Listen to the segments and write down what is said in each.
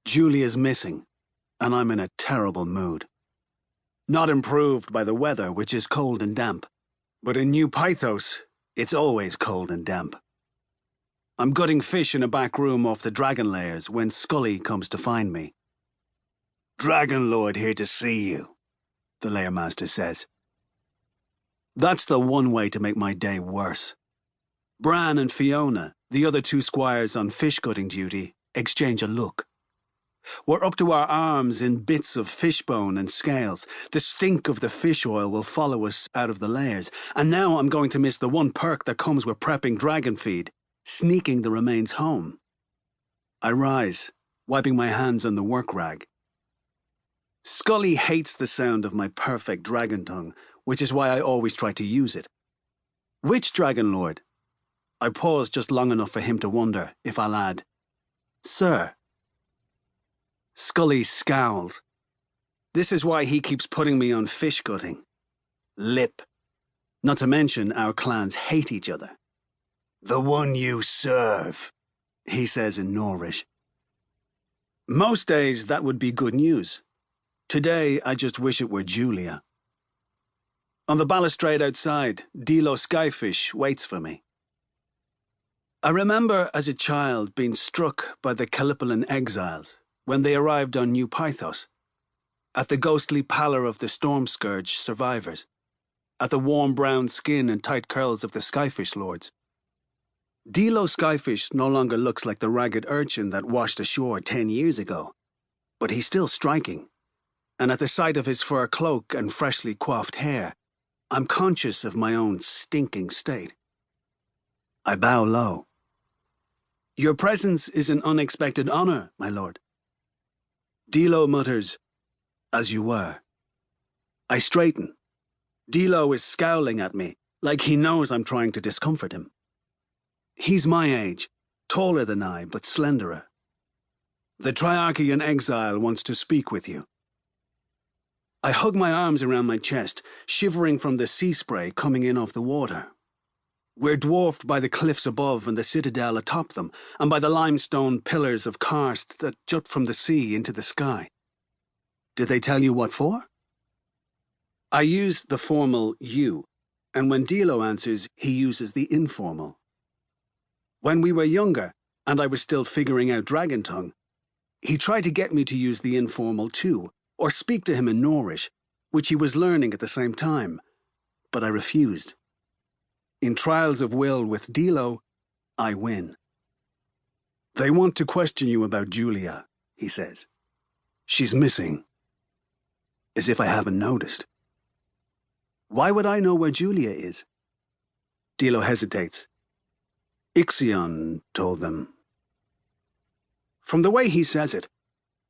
Julia's missing, and I'm in a terrible mood. Not improved by the weather, which is cold and damp, but in New Pythos, it's always cold and damp. I'm gutting fish in a back room off the dragon layers when Scully comes to find me. "Dragonlord here to see you," the layer master says. That's the one way to make my day worse. Bran and Fiona, the other two squires on fish-gutting duty, exchange a look. We're up to our arms in bits of fishbone and scales. The stink of the fish oil will follow us out of the layers, and now I'm going to miss the one perk that comes with prepping dragon feed, sneaking the remains home. I rise, wiping my hands on the work rag. Scully hates the sound of my perfect dragon tongue, which is why I always try to use it. "Which dragonlord?" I pause just long enough for him to wonder if I'll add, "Sir." Scully scowls. This is why he keeps putting me on fish gutting. Lip. Not to mention our clans hate each other. "The one you serve," he says in Norrish. Most days that would be good news. Today I just wish it were Julia. On the balustrade outside, Dilo Skyfish waits for me. I remember as a child being struck by the Callipolan exiles when they arrived on New Pythos, at the ghostly pallor of the storm scourge survivors, at the warm brown skin and tight curls of the Skyfish lords. Dilo Skyfish no longer looks like the ragged urchin that washed ashore 10 years ago, but he's still striking, and at the sight of his fur cloak and freshly coiffed hair, I'm conscious of my own stinking state. I bow low. "Your presence is an unexpected honor, my lord." Dilo mutters, "As you were." I straighten. Dilo is scowling at me, like he knows I'm trying to discomfort him. He's my age, taller than I, but slenderer. "The Triarchy in exile wants to speak with you." I hug my arms around my chest, shivering from the sea spray coming in off the water. We're dwarfed by the cliffs above and the citadel atop them, and by the limestone pillars of karst that jut from the sea into the sky. "Did they tell you what for?" I use the formal "you," and when Dilo answers, he uses the informal. When we were younger, and I was still figuring out dragon tongue, he tried to get me to use the informal too, or speak to him in Norrish, which he was learning at the same time, but I refused. In trials of will with Dilo, I win. "They want to question you about Julia," he says. "She's missing." As if I haven't noticed. Why would I know where Julia is? Dilo hesitates. Ixion told them. From the way he says it,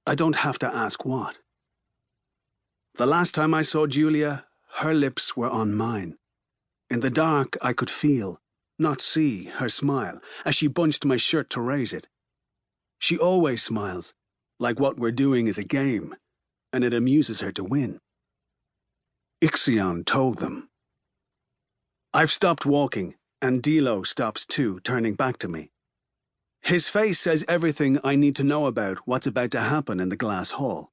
I don't have to ask what. The last time I saw Julia, her lips were on mine. In the dark, I could feel, not see, her smile as she bunched my shirt to raise it. She always smiles, like what we're doing is a game, and it amuses her to win. Ixion told them. I've stopped walking, and Dilo stops too, turning back to me. His face says everything I need to know about what's about to happen in the glass hall.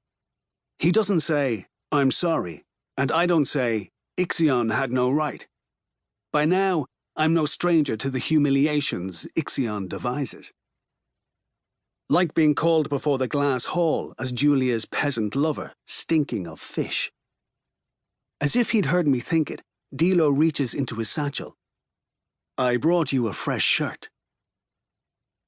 He doesn't say, I'm sorry, and I don't say, Ixion had no right. By now, I'm no stranger to the humiliations Ixion devises. Like being called before the glass hall as Julia's peasant lover, stinking of fish. As if he'd heard me think it, Dilo reaches into his satchel. I brought you a fresh shirt.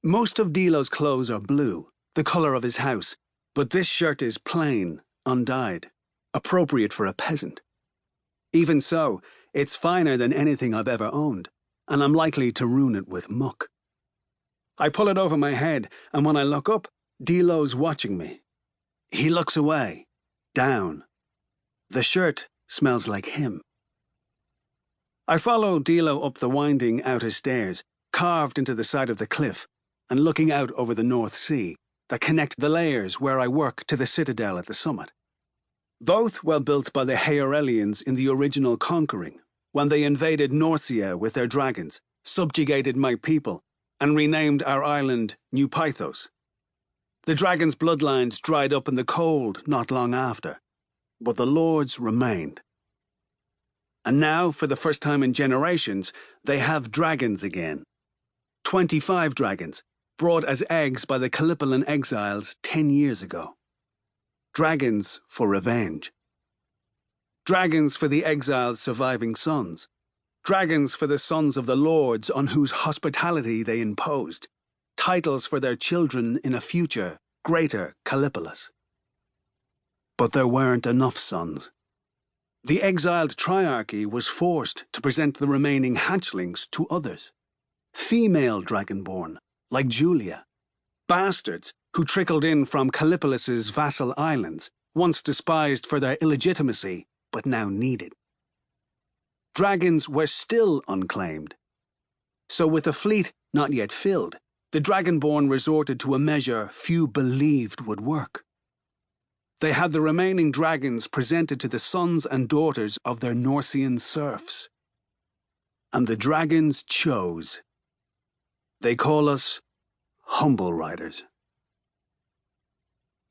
Most of Dilo's clothes are blue, the color of his house, but this shirt is plain, undyed, appropriate for a peasant. Even so, it's finer than anything I've ever owned, and I'm likely to ruin it with muck. I pull it over my head, and when I look up, Dilo's watching me. He looks away, down. The shirt smells like him. I follow Dilo up the winding outer stairs, carved into the side of the cliff, and looking out over the North Sea, that connect the layers where I work to the citadel at the summit. Both well built by the Heorelians in the original conquering, when they invaded Norcia with their dragons, subjugated my people, and renamed our island New Pythos. The dragon's bloodlines dried up in the cold not long after, but the lords remained. And now, for the first time in generations, they have dragons again. 25 dragons, brought as eggs by the Callipolan exiles 10 years ago. Dragons for revenge. Dragons for the exiles' surviving sons. Dragons for the sons of the lords on whose hospitality they imposed. Titles for their children in a future, greater Callipolis. But there weren't enough sons. The exiled triarchy was forced to present the remaining hatchlings to others. Female dragonborn, like Julia. Bastards who trickled in from Callipolis's vassal islands, once despised for their illegitimacy, but now needed. Dragons were still unclaimed. So with a fleet not yet filled, the dragonborn resorted to a measure few believed would work. They had the remaining dragons presented to the sons and daughters of their Norsean serfs. And the dragons chose. They call us humble riders.